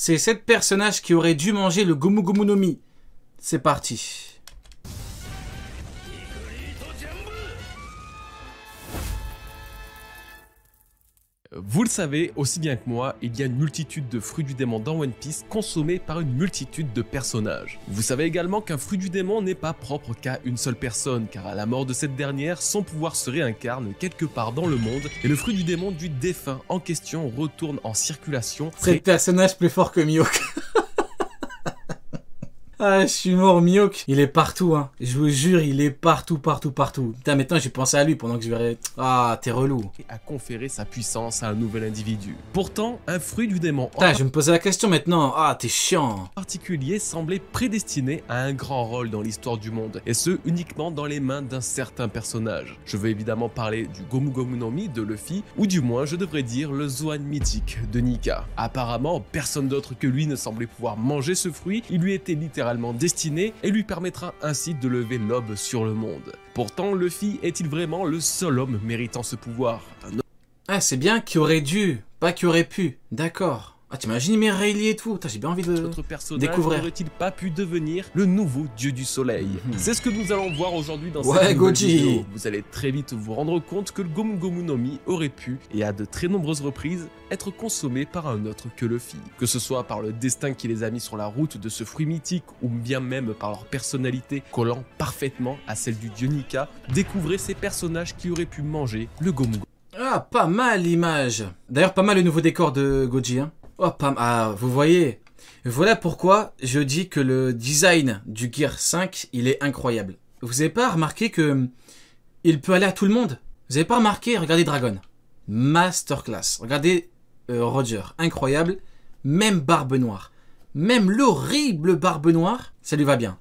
C'est 7 personnages qui auraient dû manger le Gomu Gomu no Mi. C'est parti. Vous le savez aussi bien que moi, il y a une multitude de fruits du démon dans One Piece consommés par une multitude de personnages. Vous savez également qu'un fruit du démon n'est pas propre qu'à une seule personne, car à la mort de cette dernière, son pouvoir se réincarne quelque part dans le monde et le fruit du démon du défunt en question retourne en circulation. C'est le personnage plus fort que Mihawk. Ah, je suis mort, Mihawk. Il est partout, hein. Je vous jure, il est partout, partout, partout. Putain, maintenant, j'ai pensé à lui pendant que je verrais... Ah, t'es relou. Et a conféré sa puissance à un nouvel individu. Pourtant, un fruit du démon Putain, je vais me poser la question maintenant. Ah, t'es chiant. En particulier semblait prédestiné à un grand rôle dans l'histoire du monde, et ce uniquement dans les mains d'un certain personnage. Je veux évidemment parler du Gomu Gomu no Mi de Luffy, ou du moins je devrais dire le Zoan mythique de Nika. Apparemment, personne d'autre que lui ne semblait pouvoir manger ce fruit, il lui était littéralement destiné et lui permettra ainsi de lever l'aube sur le monde. Pourtant, Luffy est-il vraiment le seul homme méritant ce pouvoir? Ah, c'est bien qui aurait dû, pas qui aurait pu. D'accord. Ah, t'imagines mes Rayleigh et tout. J'ai bien envie de Notre personnage découvrir. n'aurait-il pas pu devenir le nouveau dieu du soleil? C'est ce que nous allons voir aujourd'hui dans cette nouvelle Goji. vidéo. Vous allez très vite vous rendre compte que le Gomu Gomu no Mi aurait pu, et à de très nombreuses reprises, être consommé par un autre que Luffy. Que ce soit par le destin qui les a mis sur la route de ce fruit mythique, ou bien même par leur personnalité collant parfaitement à celle du dieu Nika, découvrez ces personnages qui auraient pu manger le Gomu Gomu. Ah, pas mal l'image. D'ailleurs, pas mal le nouveau décor de Goji, hein. Oh, pas mal. Ah, vous voyez. Voilà pourquoi je dis que le design du Gear 5, il est incroyable. Vous avez pas remarqué que il peut aller à tout le monde? Vous avez pas remarqué? Regardez Dragon. Masterclass. Regardez Roger. Incroyable. Même Barbe Noire. Même l'horrible Barbe Noire, ça lui va bien.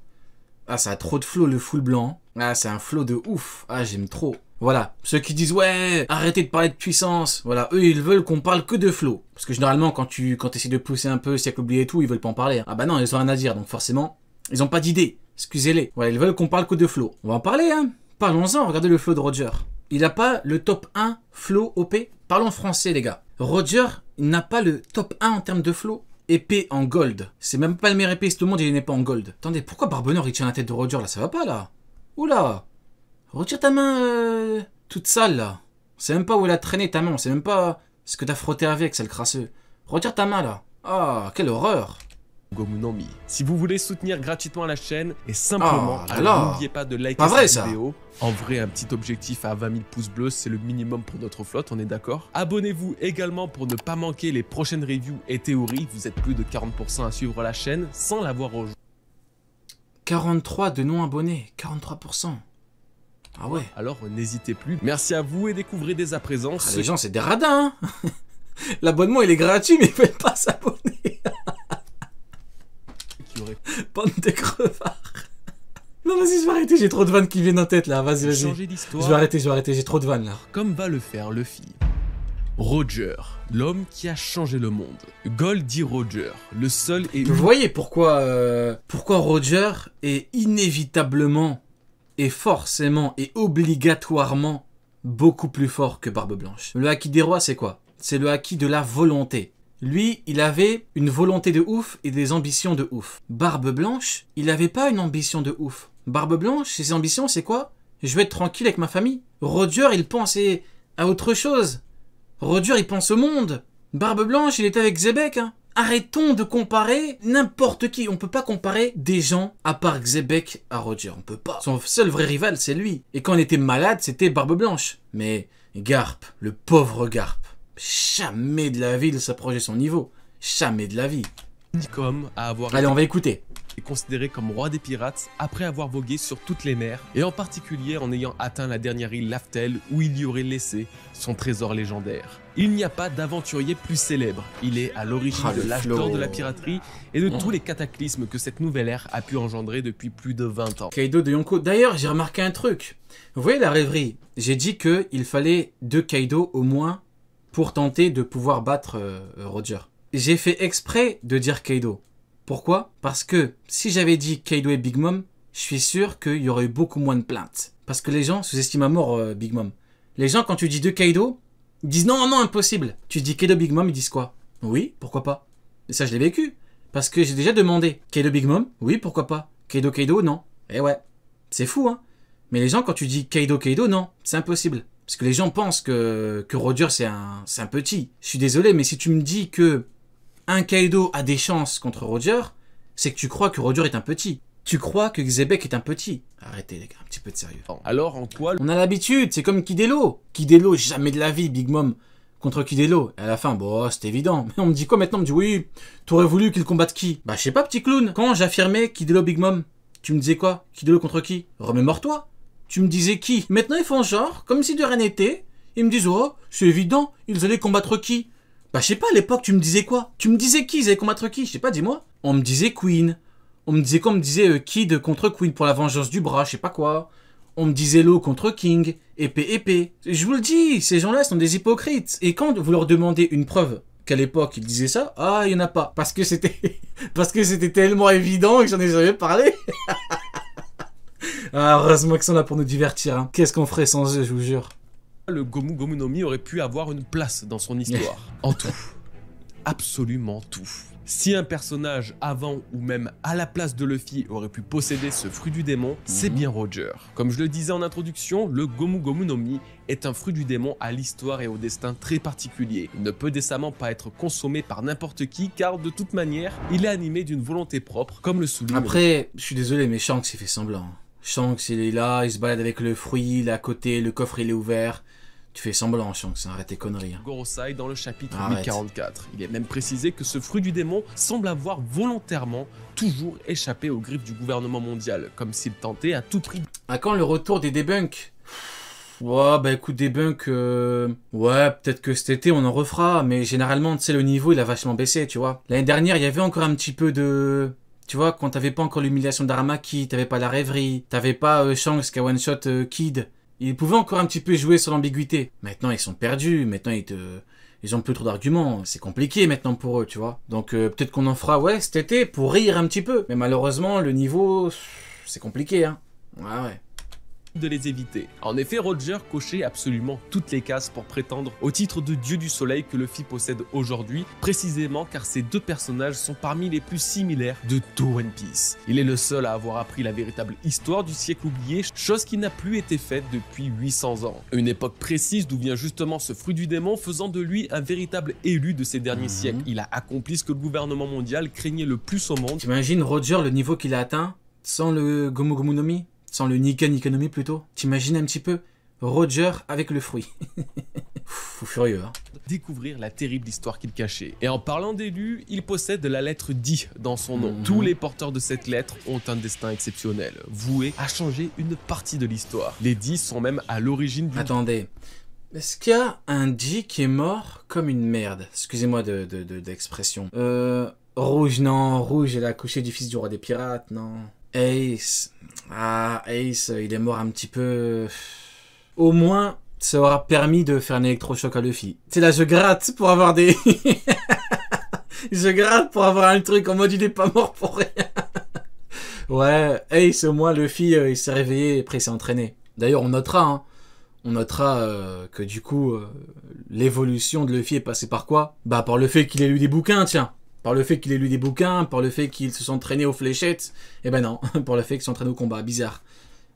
Ah, ça a trop de flow, le full blanc. Ah, c'est un flow de ouf. Ah, j'aime trop. Voilà, ceux qui disent ouais, arrêtez de parler de puissance. Voilà, eux ils veulent qu'on parle que de flow. Parce que généralement quand tu essaies de pousser un peu, siècle oublié et tout, ils veulent pas en parler. Ah bah non, ils ont rien à dire, donc forcément, ils ont pas d'idée. Excusez-les. Voilà, ils veulent qu'on parle que de flow. On va en parler, hein. Parlons-en, regardez le flow de Roger. Il a pas le top 1 flow OP. Parlons français les gars. Roger, il n'a pas le top 1 en termes de flow. Épée en gold. C'est même pas le meilleur épéiste au monde, il n'est pas en gold. Attendez, pourquoi Barbe Noire il tient la tête de Roger là? Ça va pas là? Oula! Retire ta main toute sale là. On sait même pas où elle a traîné ta main. On sait même pas ce que t'as frotté avec, sale crasseux. Retire ta main là. Ah, quelle horreur. Gomu no Mi. Si vous voulez soutenir gratuitement la chaîne et simplement, n'oubliez pas de liker cette vidéo. En vrai, un petit objectif à 20 000 pouces bleus, c'est le minimum pour notre flotte, on est d'accord? Abonnez-vous également pour ne pas manquer les prochaines reviews et théories. Vous êtes plus de 40% à suivre la chaîne sans l'avoir rejoint. 43 de non-abonnés. 43%. Ah ouais. Alors n'hésitez plus. Merci à vous et découvrez dès à présent. Ah, les gens, c'est des radins. Hein. L'abonnement, il est gratuit, mais ils veulent pas s'abonner. Bande de crevards. Non, vas-y, je vais arrêter. J'ai trop de vannes qui viennent en tête là. Vas-y, vas-y. Je vais arrêter, J'ai trop de vannes là. Comme va le faire Luffy. Roger, l'homme qui a changé le monde. Goldie Roger, le seul et... Vous voyez pourquoi Roger est inévitablement et forcément et obligatoirement beaucoup plus fort que Barbe Blanche. Le haki des rois, c'est quoi? C'est le haki de la volonté. Lui, il avait une volonté de ouf et des ambitions de ouf. Barbe Blanche, il n'avait pas une ambition de ouf. Barbe Blanche, ses ambitions, c'est quoi? Je vais être tranquille avec ma famille. Roger, il pensait à autre chose. Roger, il pense au monde. Barbe Blanche, il était avec Xebec, hein. Arrêtons de comparer n'importe qui. On peut pas comparer des gens à part Xebec à Roger. On peut pas. Son seul vrai rival, c'est lui. Et quand on était malade, c'était Barbe Blanche. Mais Garp, le pauvre Garp, jamais de la vie il s'approchait son niveau. Jamais de la vie. Comme à avoir Allez, on va écouter. Est considéré comme roi des pirates après avoir vogué sur toutes les mers et en particulier en ayant atteint la dernière île Laftel où il y aurait laissé son trésor légendaire. Il n'y a pas d'aventurier plus célèbre. Il est à l'origine de l'âge d'or de la piraterie et de tous les cataclysmes que cette nouvelle ère a pu engendrer depuis plus de 20 ans. Kaido de Yonko. D'ailleurs, j'ai remarqué un truc. Vous voyez la rêverie? J'ai dit qu'il fallait 2 Kaido au moins pour tenter de pouvoir battre Roger. J'ai fait exprès de dire Kaido. Pourquoi? Parce que si j'avais dit Kaido et Big Mom, je suis sûr qu'il y aurait eu beaucoup moins de plaintes. Parce que les gens sous-estiment à mort Big Mom. Les gens, quand tu dis 2 Kaido, ils disent non, non, impossible. Tu dis Kaido Big Mom, ils disent quoi? Oui, pourquoi pas? Et ça, je l'ai vécu. Parce que j'ai déjà demandé. Kaido Big Mom? Oui, pourquoi pas. Kaido Kaido? Non. Eh ouais. C'est fou, hein. Mais les gens, quand tu dis Kaido Kaido, non. C'est impossible. Parce que les gens pensent que Roger, c'est un petit. Je suis désolé, mais si tu me dis que un Kaido a des chances contre Roger, c'est que tu crois que Roger est un petit. Tu crois que Xebec est un petit. Arrêtez, les gars, un petit peu de sérieux. Alors, en quoi On a l'habitude, c'est comme Kidelo. Kidelo, jamais de la vie, Big Mom contre Kidelo. Et à la fin, bon, c'est évident. Mais on me dit quoi maintenant? On me dit, oui, t'aurais voulu qu'il combatte qui? Bah, je sais pas, petit clown. Quand j'affirmais Kidelo Big Mom, tu me disais quoi? Kidelo contre qui? Remémore-toi. Tu me disais qui? Maintenant, ils font genre, comme si de rien n'était. Ils me disent, oh, c'est évident, ils allaient combattre qui? Bah, je sais pas, à l'époque, tu me disais quoi? Tu me disais qui? Ils allaient combattre qui? Je sais pas, dis-moi. On me disait Queen. On me disait quoi? On me disait Kid contre Queen pour la vengeance du bras, je sais pas quoi. On me disait Law contre King, épée. Je vous le dis, ces gens-là sont des hypocrites. Et quand vous leur demandez une preuve qu'à l'époque ils disaient ça, ah, il y en a pas. Parce que c'était tellement évident que j'en ai jamais parlé. Ah, heureusement qu'ils sont là pour nous divertir. Hein. Qu'est-ce qu'on ferait sans eux, je vous jure. le Gomu Gomu no Mi aurait pu avoir une place dans son histoire? En tout. Absolument tout. Si un personnage avant ou même à la place de Luffy aurait pu posséder ce fruit du démon, c'est bien Roger. Comme je le disais en introduction, le Gomu Gomu no Mi est un fruit du démon à l'histoire et au destin très particulier. Il ne peut décemment pas être consommé par n'importe qui car de toute manière, il est animé d'une volonté propre comme le souligne. Après, je suis désolé mais Shanks il fait semblant. Shanks il est là, il se balade avec le fruit, il est à côté, le coffre il est ouvert. Tu fais semblant, Shanks, arrête tes conneries. Hein. Gorosei dans le chapitre Arrête. 1044. Il est même précisé que ce fruit du démon semble avoir volontairement toujours échappé aux griffes du gouvernement mondial, comme s'il tentait à tout prix. À quand le retour des debunks? Ouais, bah écoute, debunk, ouais, peut-être que cet été on en refera, mais généralement, tu sais, le niveau il a vachement baissé, tu vois. L'année dernière, il y avait encore un petit peu de... Tu vois, quand t'avais pas encore l'humiliation d'Aramaki, t'avais pas la rêverie, t'avais pas Shanks qui a one-shot Kid... Ils pouvaient encore un petit peu jouer sur l'ambiguïté. Maintenant, ils sont perdus. Maintenant, ils ont plus trop d'arguments. C'est compliqué maintenant pour eux, tu vois. Donc, peut-être qu'on en fera, ouais, cet été pour rire un petit peu. Mais malheureusement, le niveau, c'est compliqué, hein. Ouais. De les éviter. En effet, Roger cochait absolument toutes les cases pour prétendre au titre de dieu du soleil que Luffy possède aujourd'hui, précisément car ces deux personnages sont parmi les plus similaires de tout One Piece. Il est le seul à avoir appris la véritable histoire du siècle oublié, chose qui n'a plus été faite depuis 800 ans. Une époque précise d'où vient justement ce fruit du démon, faisant de lui un véritable élu de ces derniers siècles. Il a accompli ce que le gouvernement mondial craignait le plus au monde. T'imagines Roger, le niveau qu'il a atteint, sans le Gomu Gomu no Mi? Sans le Niken Nikonomi plutôt. T'imagines un petit peu Roger avec le fruit. Fou furieux, hein. Découvrir la terrible histoire qu'il cachait. Et en parlant d'élu, il possède la lettre D dans son nom. Tous les porteurs de cette lettre ont un destin exceptionnel, voué à changer une partie de l'histoire. Les D sont même à l'origine du... Attendez. Est-ce qu'il y a un D qui est mort comme une merde? Excusez-moi d'expression. Rouge, non. Rouge, elle a accouché du fils du roi des pirates, non. Ace. Ah, Ace, il est mort un petit peu... Au moins, ça aura permis de faire un électrochoc à Luffy. C'est là, je gratte pour avoir des... je gratte pour avoir un truc en mode il est pas mort pour rien. Ouais, Ace, au moins, Luffy, il s'est réveillé et après il s'est entraîné. D'ailleurs, on notera, hein. On notera que du coup, l'évolution de Luffy est passée par quoi? Bah, par le fait qu'il ait lu des bouquins, tiens. Par le fait qu'il ait lu des bouquins, par le fait qu'il se soit entraîné aux fléchettes. Eh ben non, par le fait qu'il s'entraîne au combat, bizarre.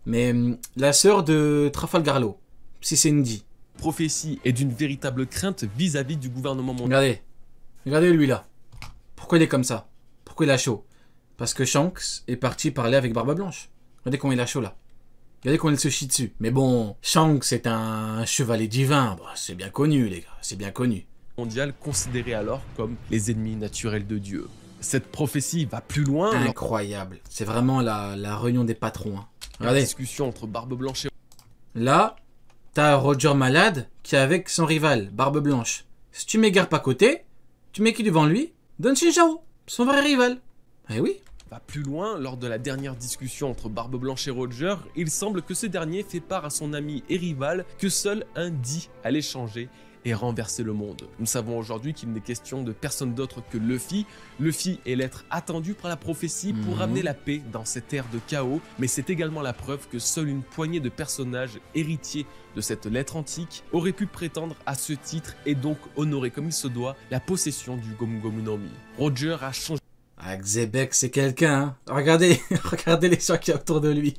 Mais la sœur de Trafalgar Law, si c'est une D. Prophétie est d'une véritable crainte vis-à-vis du gouvernement mondial. Regardez lui là. Pourquoi il est comme ça? Pourquoi il a chaud? Parce que Shanks est parti parler avec Barbe Blanche. Regardez comment il a chaud là. Regardez comment il se chie dessus. Mais bon, Shanks est un chevalier divin. Bon, c'est bien connu les gars, c'est bien connu. Mondial considérés alors comme les ennemis naturels de Dieu. Cette prophétie va plus loin. Incroyable. C'est vraiment la réunion des patrons. Hein. Regardez. La discussion entre Barbe Blanche et... Là, t'as Roger malade qui est avec son rival, Barbe Blanche. Si tu mets Garp à côté, tu mets qui devant lui? Don Shinjaro, son vrai rival. Eh oui. Va plus loin, lors de la dernière discussion entre Barbe Blanche et Roger, il semble que ce dernier fait part à son ami et rival que seul un D allait changer et renverser le monde. Nous savons aujourd'hui qu'il n'est question de personne d'autre que Luffy. Luffy est l'être attendu par la prophétie pour ramener la paix dans cette ère de chaos, mais c'est également la preuve que seule une poignée de personnages héritiers de cette lettre antique aurait pu prétendre à ce titre et donc honorer comme il se doit la possession du Gomu Gomu no Mi. Roger a changé. Ah, Xebec, c'est quelqu'un, hein. Regardez, regardez les gens qu'il y a autour de lui.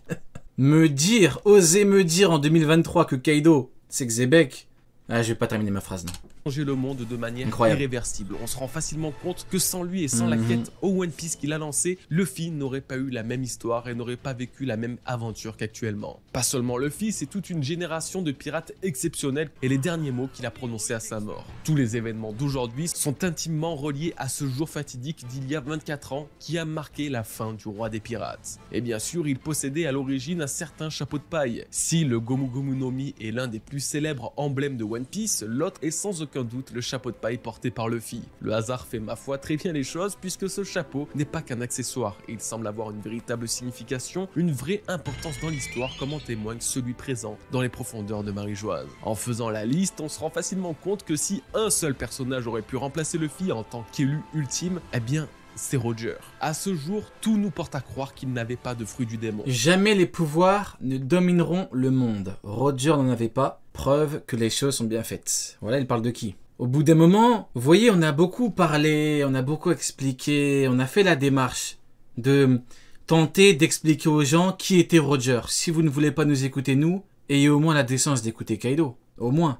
Oser me dire en 2023 que Kaido, c'est Xebec. Ah, je vais pas terminer ma phrase, non. Changer le monde de manière Incroyable. irréversible. On se rend facilement compte que sans lui et sans la quête au One Piece qu'il a lancé, Luffy n'aurait pas eu la même histoire et n'aurait pas vécu la même aventure qu'actuellement. Pas seulement Luffy, c'est toute une génération de pirates exceptionnels et les derniers mots qu'il a prononcés à sa mort. Tous les événements d'aujourd'hui sont intimement reliés à ce jour fatidique d'il y a 24 ans qui a marqué la fin du roi des pirates. Et bien sûr, il possédait à l'origine un certain chapeau de paille. Si le Gomu Gomu no Mi est l'un des plus célèbres emblèmes de One Piece, l'autre est sans aucun doute le chapeau de paille porté par Luffy. Le hasard fait ma foi très bien les choses puisque ce chapeau n'est pas qu'un accessoire et il semble avoir une véritable signification, une vraie importance dans l'histoire comme en témoigne celui présent dans les profondeurs de Marie-Joise. En faisant la liste, on se rend facilement compte que si un seul personnage aurait pu remplacer Luffy en tant qu'élu ultime, eh bien c'est Roger. À ce jour, tout nous porte à croire qu'il n'avait pas de fruit du démon. Jamais les pouvoirs ne domineront le monde. Roger n'en avait pas. Preuve que les choses sont bien faites. Voilà, il parle de qui? Au bout d'un moment, vous voyez, on a beaucoup parlé, on a beaucoup expliqué, on a fait la démarche de tenter d'expliquer aux gens qui était Roger. Si vous ne voulez pas nous écouter, nous, ayez au moins la décence d'écouter Kaido. Au moins.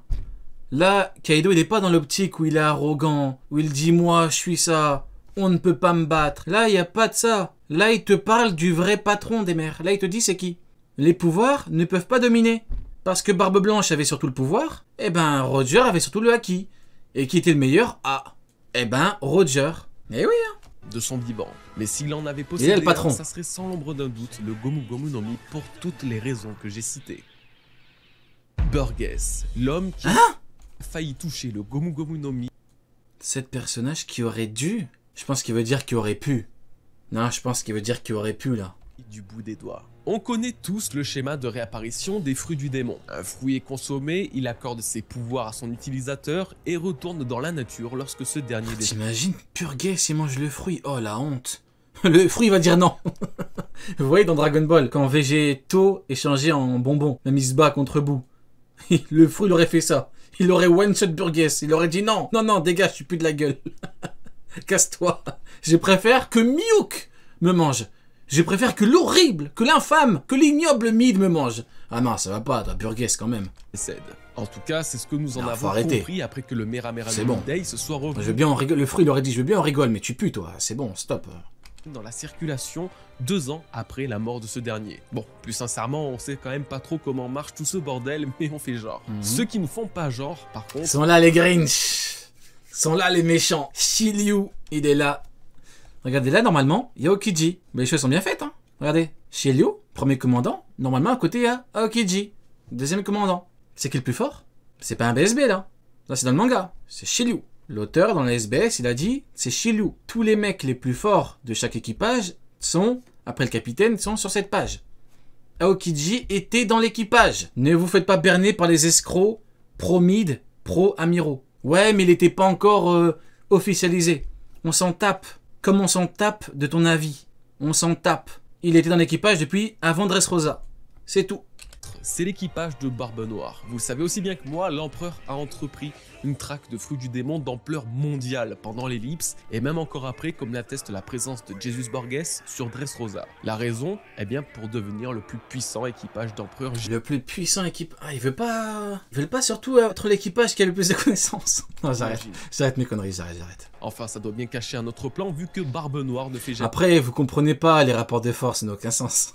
Là, Kaido, il n'est pas dans l'optique où il est arrogant, où il dit « moi, je suis ça ». On ne peut pas me battre. Là, il n'y a pas de ça. Là, il te parle du vrai patron des mers. Là, il te dit c'est qui. Les pouvoirs ne peuvent pas dominer. Parce que Barbe Blanche avait surtout le pouvoir, eh ben Roger avait surtout le haki. Et qui était le meilleur? Ah, eh ben Roger. Eh oui, hein. De son vivant. Mais s'il en avait possédé le patron. ça serait sans l'ombre d'un doute le Gomu Gomu no Mi pour toutes les raisons que j'ai citées. Burgess, l'homme qui a failli toucher le Gomu Gomu no Mi. Cet personnage qui aurait dû... Je pense qu'il veut dire qu'il aurait pu. Non, je pense qu'il veut dire qu'il aurait pu, là. Du bout des doigts. On connaît tous le schéma de réapparition des fruits du démon. Un fruit est consommé, il accorde ses pouvoirs à son utilisateur et retourne dans la nature lorsque ce dernier décède. T'imagines, Purgess, il mange le fruit. Oh, la honte. Le fruit va dire non. Vous voyez dans Dragon Ball, quand Végéto est changé en bonbon, même il se bat contre Boo. Le fruit, il aurait fait ça. Il aurait one-shot Burgess. Il aurait dit non, non, non, dégage, tu pues de la gueule. Casse-toi. Je préfère que Miyuk me mange. Je préfère que l'horrible, que l'infâme, que l'ignoble Mid me mange. Ah non, ça va pas, toi, Burgess quand même. En tout cas, c'est ce que nous en Non, avons compris après que le Meramera bon. Day se soit revenu. Je veux bien en rigoler. Le fruit, il aurait dit, je veux bien en rigoler, mais tu pues, toi. C'est bon, stop. Dans la circulation 2 ans après la mort de ce dernier. Bon, plus sincèrement, on sait quand même pas trop comment marche tout ce bordel, mais on fait genre. Ceux qui ne font pas genre, par contre... Sont là les Grinch. Sont là les méchants. Shiryu, il est là. Regardez là, normalement, il y a Aokiji. Mais les choses sont bien faites, hein. Regardez. Shiryu, premier commandant. Normalement, à côté, il y a Aokiji, deuxième commandant. C'est qui le plus fort? C'est pas un BSB, là. Là, c'est dans le manga. C'est Shiryu. L'auteur, dans la SBS, il a dit, c'est Shiryu. Tous les mecs les plus forts de chaque équipage sont, après le capitaine, sont sur cette page. Aokiji était dans l'équipage. Ne vous faites pas berner par les escrocs pro-mid, pro-amiraux. Ouais, mais il n'était pas encore officialisé. On s'en tape. Comme on s'en tape de ton avis. On s'en tape. Il était dans l'équipage depuis avant Dressrosa. C'est tout. C'est l'équipage de Barbe Noire. Vous le savez aussi bien que moi, l'empereur a entrepris une traque de fruits du démon d'ampleur mondiale pendant l'ellipse et même encore après, comme l'atteste la présence de Jesus Borges sur Dressrosa. La raison, eh bien, pour devenir le plus puissant équipage d'empereur. Le plus puissant équipage. Ah, il veut pas surtout être l'équipage qui a le plus de connaissances. Non, j'arrête mes conneries, j'arrête. Enfin, ça doit bien cacher un autre plan vu que Barbe Noire ne fait jamais. Après, vous comprenez pas les rapports de force, ça n'a aucun sens.